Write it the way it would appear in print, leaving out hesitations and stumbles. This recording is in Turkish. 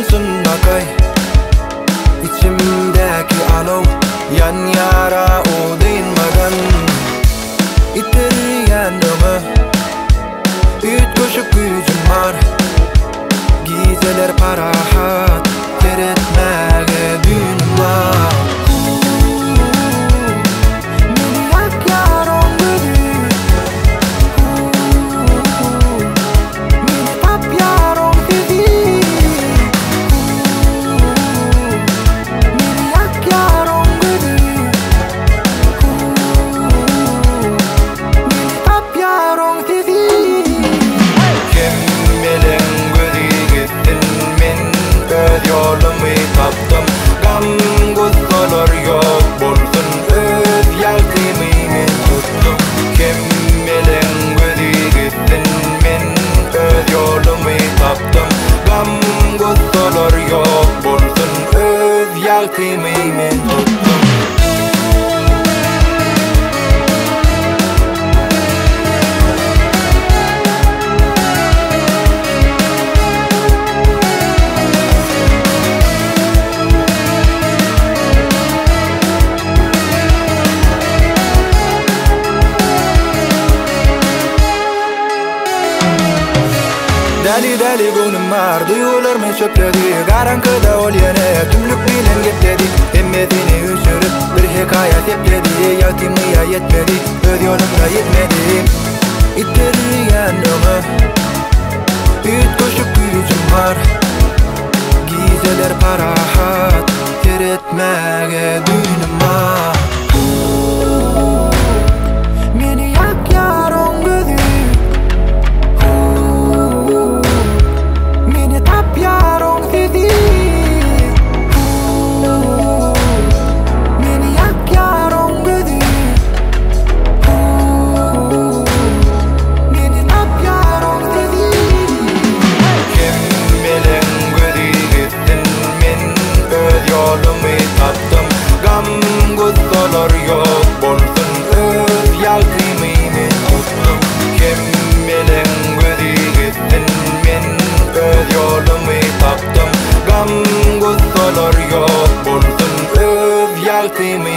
yansın akay. İçimdeki alov yan yara o değinmeden İttirgen ömü Üt koşup gücüm var. Gizeler parahat teretmege düğünüm var. Meni yak yaron gülü, meni tap yaron fizi. Meni yak yaron gülü, meni tap yaron fizi. Yolumu taptım, gam gussalar yok bolsun. Öz yaltımı tuttum. Kim bilen gözü gitsin, men öz yolumu taptım. Gam gussalar yok bolsun. Öz yaltımı tuttum. Deli deli gönlüm var, duygularımı çöpledi. Garankıda ol yine, tümlük bilen gepledi. Emmesini üşürüp bir hikaya sepledi. Yaltımıya yetmedi, öz yolumda yetmedi. İttirgen ömü Üt koşup gücüm var. Gizeler parahat teretmege düğünüm var. Meni yak yaron gözü, meni tap yaron fizi. Meni yak yaron gözü, meni tap yaron fizi. Kim bilen gözü gitsin, men öz yolumu taptım. Gam gussalar yok bolsun. Öz yaltımı tuttum. Kim bilen gözü gitsin, men öz yolumu taptım. Gam gussalar yok bolsun. Öz yaltımı